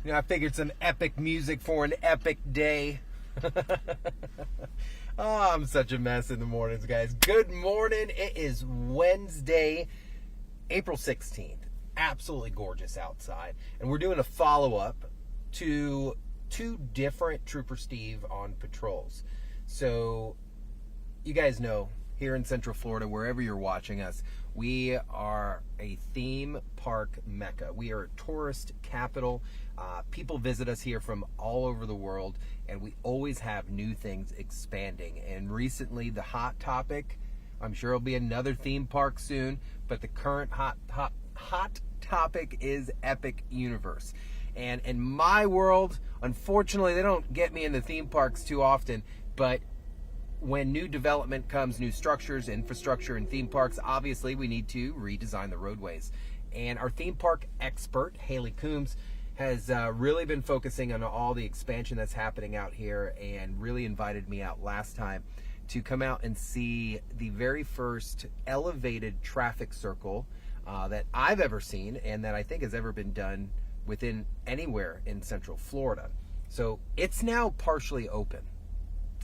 You know, I figured some epic music for an epic day. Oh, I'm such a mess in the mornings, guys. Good morning. It is Wednesday, April 16th. Absolutely gorgeous outside. And we're doing a follow-up to two different Trooper Steve on patrols. So, you guys know, here in Central Florida, wherever you're watching us, we are a theme park mecca. We are a tourist capital. People visit us here from all over the world, and we always have new things expanding. And recently, the hot topic, I'm sure it'll be another theme park soon, but the current hot topic is Epic Universe. And in my world, unfortunately, they don't get me into theme parks too often, but when new development comes, new structures, infrastructure, and theme parks, obviously we need to redesign the roadways. And our theme park expert, Haley Coombs, has really been focusing on all the expansion that's happening out here, and really invited me out last time to come out and see the very first elevated traffic circle that I've ever seen, and that I think has ever been done within anywhere in Central Florida. So it's now partially open.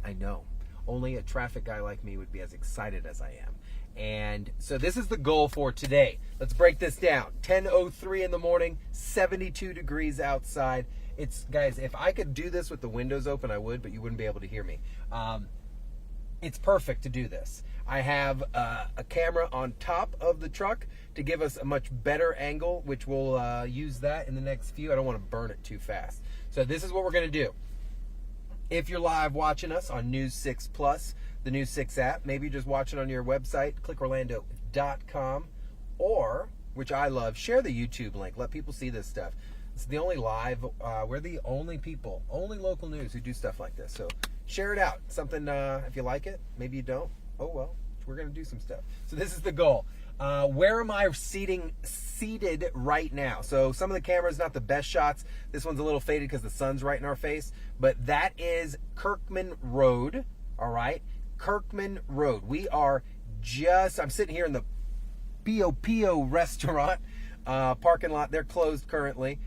I know. Only a traffic guy like me would be as excited as I am. And so this is the goal for today. Let's break this down. 10:03 in the morning, 72 degrees outside. It's, guys, if I could do this with the windows open, I would, but you wouldn't be able to hear me. It's perfect to do this. I have a camera on top of the truck to give us a much better angle, which we'll use that in the next few. I don't want to burn it too fast. So this is what we're going to do. If you're live watching us on News 6 Plus, the News 6 app, maybe you're just watching on your website, clickorlando.com, or, which I love, share the YouTube link. Let people see this stuff. It's the only live, we're the only people, only local news who do stuff like this. So share it out. Something, if you like it, maybe you don't. Oh, well, we're going to do some stuff. So this is the goal. Where am I seated right now? So some of the cameras, not the best shots. This one's a little faded because the sun's right in our face. But that is Kirkman Road, all right? Kirkman Road. We are I'm sitting here in the Pio restaurant parking lot. They're closed currently.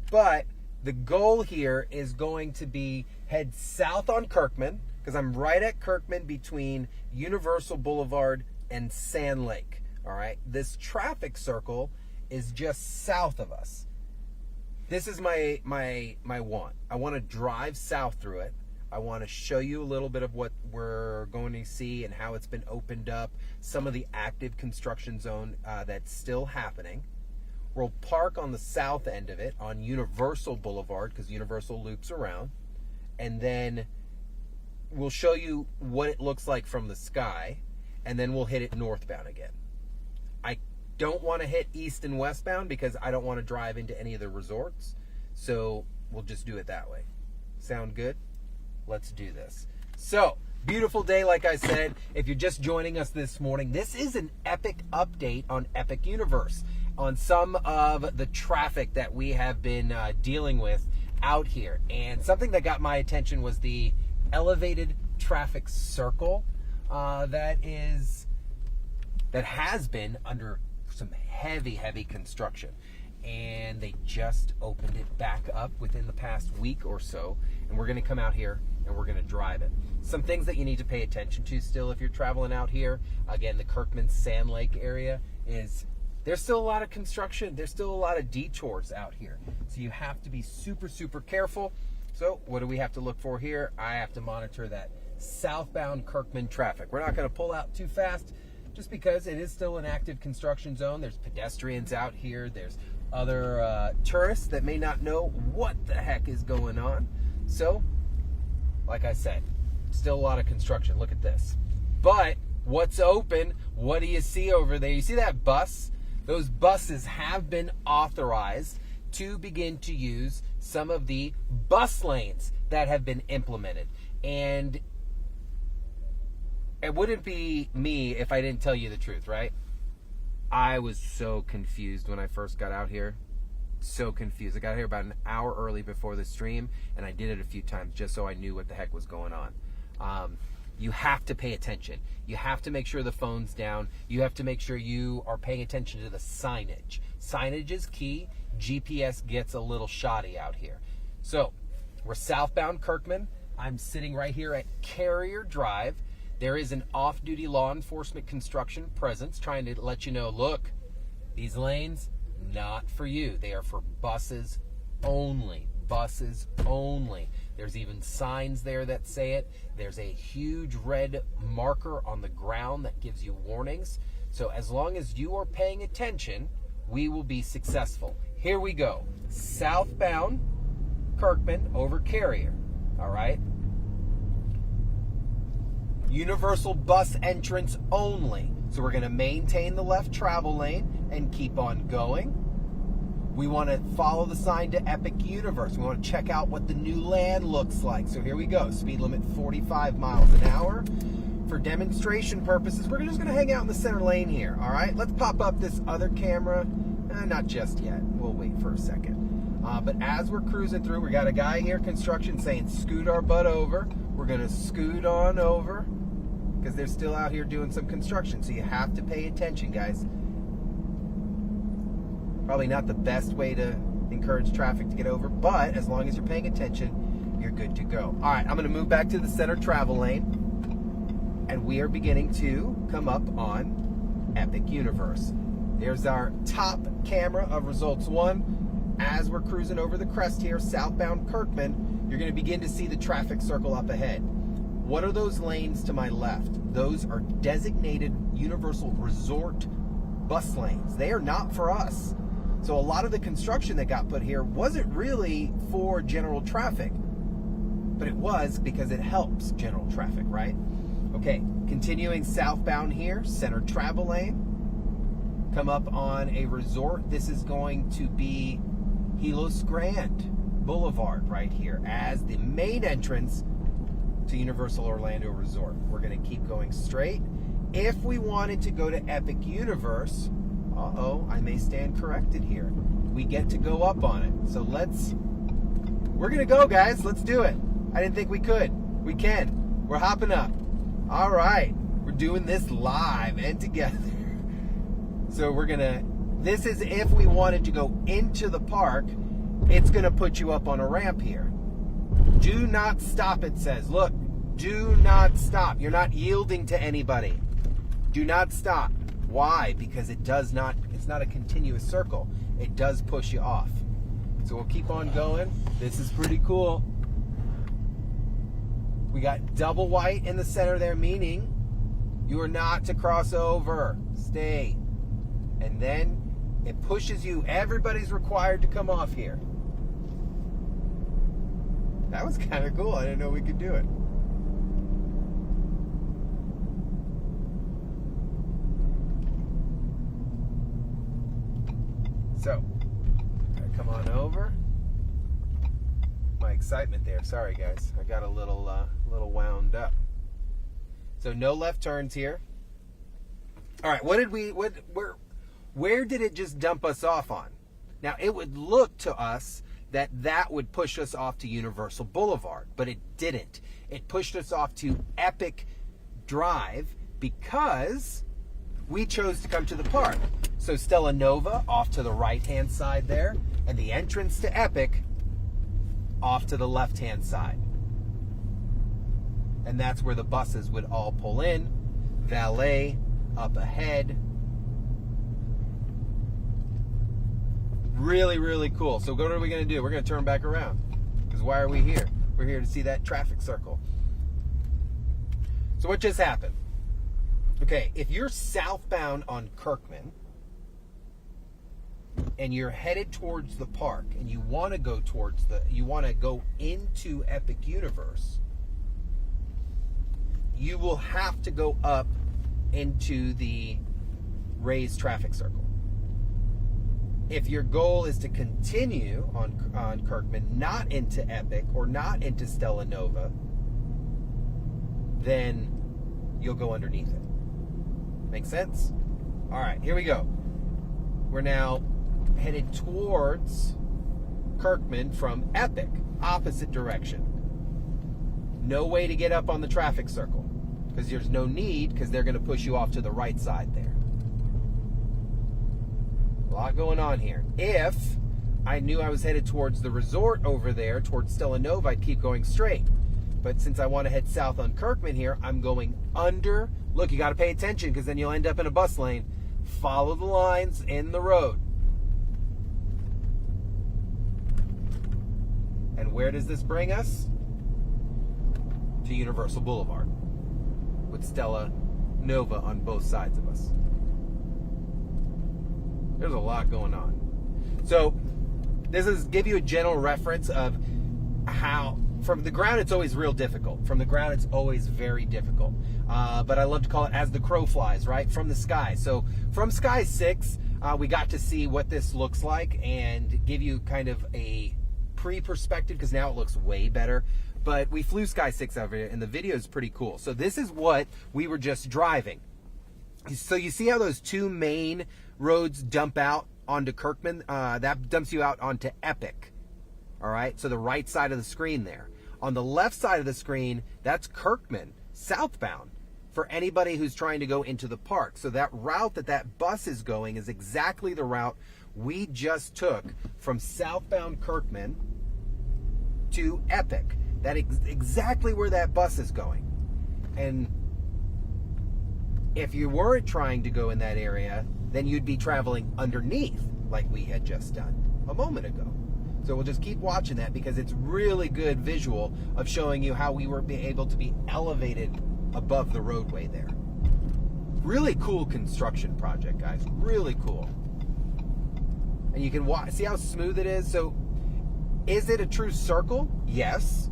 But the goal here is going to be head south on Kirkman, because I'm right at Kirkman between Universal Boulevard and Sand Lake. All right, this traffic circle is just south of us. This is my want. I want to drive south through it. I want to show you a little bit of what we're going to see and how it's been opened up, some of the active construction zone that's still happening. We'll park on the south end of it on Universal Boulevard, because Universal loops around, and then we'll show you what it looks like from the sky, and then we'll hit it northbound again. I don't want to hit east and westbound because I don't want to drive into any of the resorts. So we'll just do it that way. Sound good? Let's do this. So, beautiful day, like I said. If you're just joining us this morning, this is an epic update on Epic Universe, on some of the traffic that we have been dealing with out here. And something that got my attention was the elevated traffic circle that has been under some heavy construction, and they just opened it back up within the past week or so, and we're going to come out here and we're going to drive it. Some things that you need to pay attention to still if you're traveling out here, again, the Kirkman Sand Lake area, is there's still a lot of construction. There's still a lot of detours out here, so you have to be super careful. So what do we have to look for here? I have to monitor that southbound Kirkman traffic. We're not going to pull out too fast, just because it is still an active construction zone. There's pedestrians out here. There's other tourists that may not know what the heck is going on. So, like I said, still a lot of construction. Look at this. But what's open? What do you see over there? You see that bus? Those buses have been authorized to begin to use some of the bus lanes that have been implemented. And it wouldn't be me if I didn't tell you the truth, right? I was so confused when I first got out here. So confused. I got here about an hour early before the stream, and I did it a few times just so I knew what the heck was going on. You have to pay attention. You have to make sure the phone's down. You have to make sure you are paying attention to the signage. Signage is key. GPS gets a little shoddy out here. So we're southbound Kirkman. I'm sitting right here at Carrier Drive. There is an off-duty law enforcement construction presence trying to let you know, look, these lanes, not for you. They are for buses only. Buses only. There's even signs there that say it. There's a huge red marker on the ground that gives you warnings. So as long as you are paying attention, we will be successful. Here we go. Southbound Kirkman over Carrier. All right. Universal bus entrance only. So we're going to maintain the left travel lane and keep on going. We want to follow the sign to Epic Universe. We want to check out what the new land looks like. So here we go. Speed limit 45 miles an hour. For demonstration purposes, we're just going to hang out in the center lane here. All right, let's pop up this other camera. Not just yet. We'll wait for a second. But as we're cruising through, we got a guy here, construction, saying scoot our butt over. We're going to scoot on over because they're still out here doing some construction. So you have to pay attention, guys. Probably not the best way to encourage traffic to get over, but as long as you're paying attention, you're good to go. All right, I'm going to move back to the center travel lane, and we are beginning to come up on Epic Universe. There's our top camera of results 1. As we're cruising over the crest here, southbound Kirkman, you're going to begin to see the traffic circle up ahead. What are those lanes to my left? Those are designated Universal Resort bus lanes. They are not for us. So a lot of the construction that got put here wasn't really for general traffic, but it was because it helps general traffic, right? Okay, continuing southbound here, center travel lane. Come up on a resort. This is going to be Helos Grand Boulevard right here as the main entrance to Universal Orlando Resort. We're going to keep going straight. If we wanted to go to Epic Universe, I may stand corrected here. We get to go up on it. So we're going to go, guys. Let's do it. I didn't think we could. We can. We're hopping up. All right. We're doing this live and together. So this is if we wanted to go into the park, it's going to put you up on a ramp here. Do not stop, it says. Look, do not stop. You're not yielding to anybody. Do not stop. Why? Because it's not a continuous circle. It does push you off. So we'll keep on going. This is pretty cool. We got double white in the center there, meaning you are not to cross over. Stay. And then it pushes you. Everybody's required to come off here. That was kind of cool. I didn't know we could do it. So, come on over. My excitement there. Sorry, guys. I got a little wound up. So no left turns here. All right. Where did it just dump us off on? Now it would look to us that would push us off to Universal Boulevard, but it didn't. It pushed us off to Epic Drive because we chose to come to the park. So Stella Nova off to the right-hand side there, and the entrance to Epic off to the left-hand side. And that's where the buses would all pull in. Valet up ahead. Really, really cool. So what are we going to do? We're going to turn back around. Because why are we here? We're here to see that traffic circle. So what just happened? Okay, if you're southbound on Kirkman and you're headed towards the park and you want to go into Epic Universe, you will have to go up into the raised traffic circle. If your goal is to continue on Kirkman, not into Epic or not into Stella Nova, then you'll go underneath it. Make sense? All right, here we go. We're now headed towards Kirkman from Epic, opposite direction. No way to get up on the traffic circle because there's no need because they're going to push you off to the right side there. A lot going on here. If I knew I was headed towards the resort over there, towards Stella Nova, I'd keep going straight. But since I want to head south on Kirkman here, I'm going under. Look, you got to pay attention because then you'll end up in a bus lane. Follow the lines in the road. And where does this bring us? To Universal Boulevard, with Stella Nova on both sides of us. There's a lot going on. So this is give you a general reference of how from the ground it's always real difficult. From the ground it's always very difficult. But I love to call it as the crow flies, right? From the sky. So from Sky 6, we got to see what this looks like and give you kind of a pre-perspective because now it looks way better. But we flew Sky 6 over here and the video is pretty cool. So this is what we were just driving. So you see how those two main roads dump out onto Kirkman? That dumps you out onto Epic. All right, so the right side of the screen there. On the left side of the screen, that's Kirkman, southbound, for anybody who's trying to go into the park. So that route that bus is going is exactly the route we just took from southbound Kirkman to Epic. That exactly where that bus is going. And if you weren't trying to go in that area, then you'd be traveling underneath like we had just done a moment ago. So we'll just keep watching that because it's really good visual of showing you how we were able to be elevated above the roadway there. Really cool construction project, guys. Really cool. And you can see how smooth it is. So is it a true circle? Yes.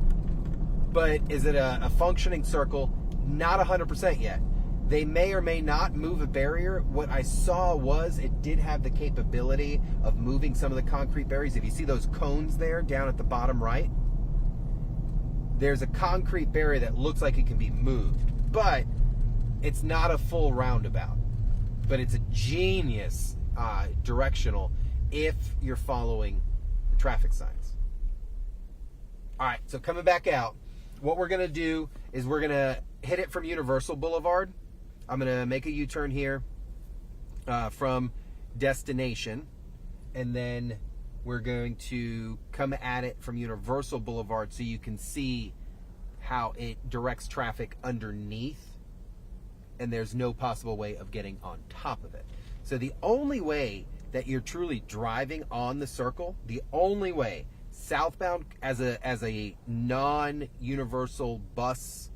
But is it a functioning circle? Not 100% yet. They may or may not move a barrier. What I saw was it did have the capability of moving some of the concrete barriers. If you see those cones there down at the bottom right, there's a concrete barrier that looks like it can be moved, but it's not a full roundabout. But it's a genius directional if you're following the traffic signs. All right, so coming back out, what we're going to do is we're going to hit it from Universal Boulevard. I'm going to make a U-turn here from destination, and then we're going to come at it from Universal Boulevard so you can see how it directs traffic underneath, and there's no possible way of getting on top of it. So the only way that you're truly driving on the circle, the only way, southbound as a non-universal bus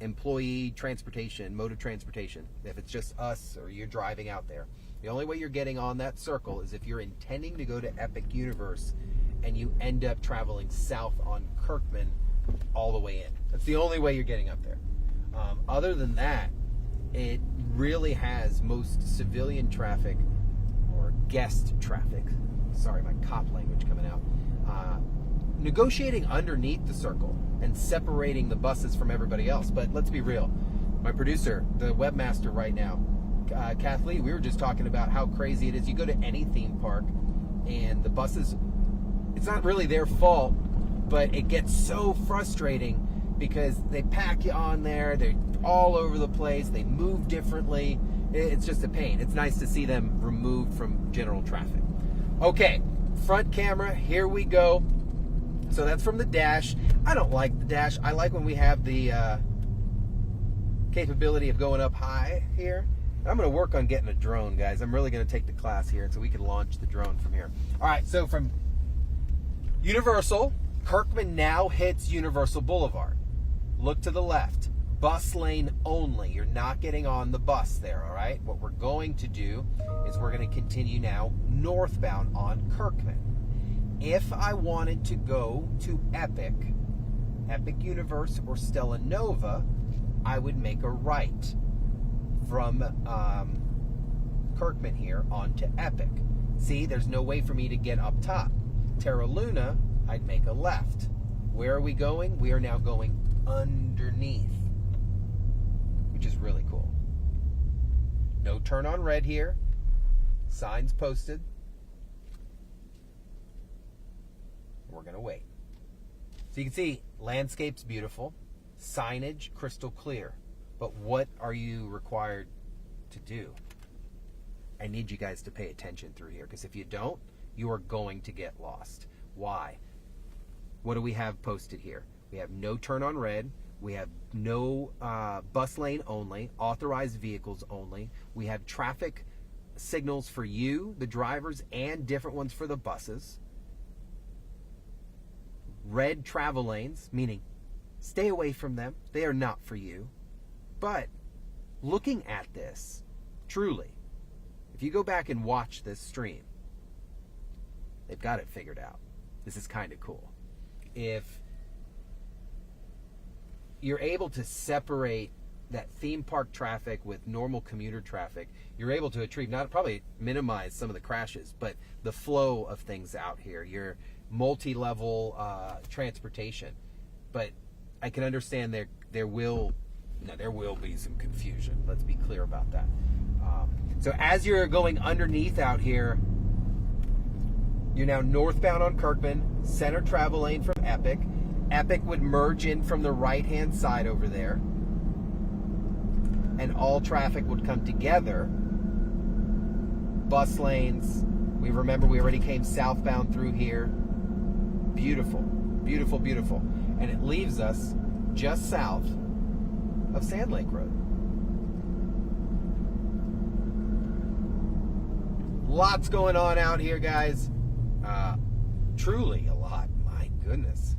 employee transportation, mode of transportation, if it's just us or you're driving out there, the only way you're getting on that circle is if you're intending to go to Epic Universe and you end up traveling south on Kirkman all the way in. That's the only way you're getting up there. Other than that, it really has most civilian traffic or guest traffic. Sorry, my cop language coming out. Negotiating underneath the circle and separating the buses from everybody else. But let's be real. My producer, the webmaster right now, Kathleen, we were just talking about how crazy it is. You go to any theme park and the buses, it's not really their fault, but it gets so frustrating because they pack you on there. They're all over the place. They move differently. It's just a pain. It's nice to see them removed from general traffic. Okay, front camera, here we go. So that's from the dash. I don't like the dash. I like when we have the capability of going up high here. I'm going to work on getting a drone, guys. I'm really going to take the class here so we can launch the drone from here. All right, so from Universal, Kirkman now hits Universal Boulevard. Look to the left. Bus lane only. You're not getting on the bus there, all right? What we're going to do is we're going to continue now northbound on Kirkman. If I wanted to go to Epic Universe or Stella Nova, I would make a right from Kirkman here onto Epic. See, there's no way for me to get up top. Terra Luna, I'd make a left. Where are we going? We are now going underneath, which is really cool. No turn on red here. Signs posted. We're going to wait. So you can see landscape's beautiful, signage crystal clear. But what are you required to do? I need you guys to pay attention through here, because if you don't, you are going to get lost. Why? What do we have posted here? We have no turn on red. We have no bus lane only, authorized vehicles only. We have traffic signals for you, the drivers, and different ones for the buses. Red travel lanes, meaning stay away from them. They are not for you. But looking at this, truly, if you go back and watch this stream, they've got it figured out. This is kind of cool. If you're able to separate that theme park traffic with normal commuter traffic, you're able to achieve, not probably minimize some of the crashes, but the flow of things out here, your multi-level transportation. But I can understand there will be some confusion. Let's be clear about that. So as you're going underneath out here, you're now northbound on Kirkman, center travel lane from Epic. Epic would merge in from the right-hand side over there, and all traffic would come together. Bus lanes, we already came southbound through here. Beautiful, beautiful, beautiful. And it leaves us just south of Sand Lake Road. Lots going on out here, guys. Truly a lot. My goodness.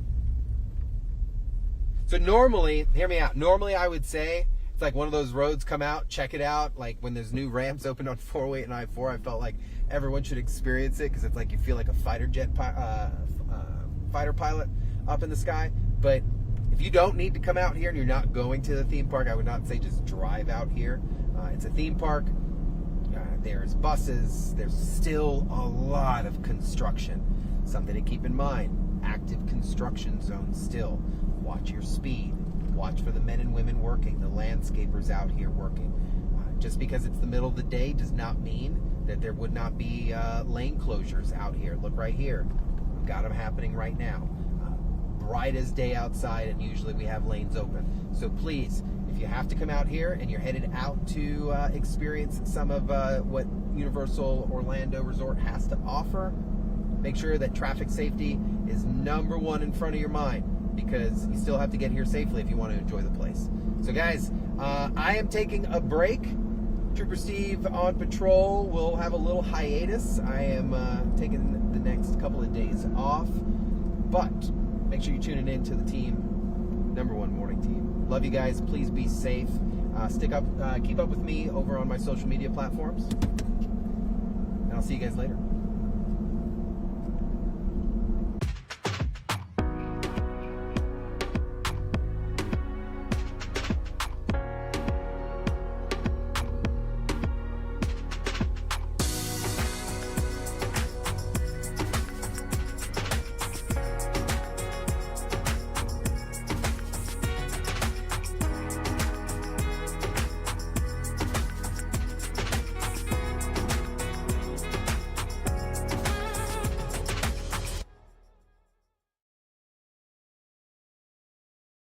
So normally, hear me out. Normally I would say it's like one of those roads, come out, check it out. Like when there's new ramps opened on 408 and I-4, I felt like everyone should experience it because it's like you feel like a fighter pilot up in the sky. But if you don't need to come out here and you're not going to the theme park, I would not say just drive out here. It's a theme park. There's buses. There's still a lot of construction. Something to keep in mind. Active construction zone still. Watch your speed. Watch for the men and women working, the landscapers out here working. Just because it's the middle of the day does not mean that there would not be lane closures out here. Look right here. We've got them happening right now. Bright as day outside, and usually we have lanes open. So please, if you have to come out here and you're headed out to experience some of what Universal Orlando Resort has to offer, make sure that traffic safety is number one in front of your mind, because you still have to get here safely if you want to enjoy the place. So guys, I am taking a break. Trooper Steve on patrol will have a little hiatus. I am taking the next couple of days off, but make sure you're tuning in to the team, number one morning team. Love you guys. Please be safe. Keep up with me over on my social media platforms, and I'll see you guys later.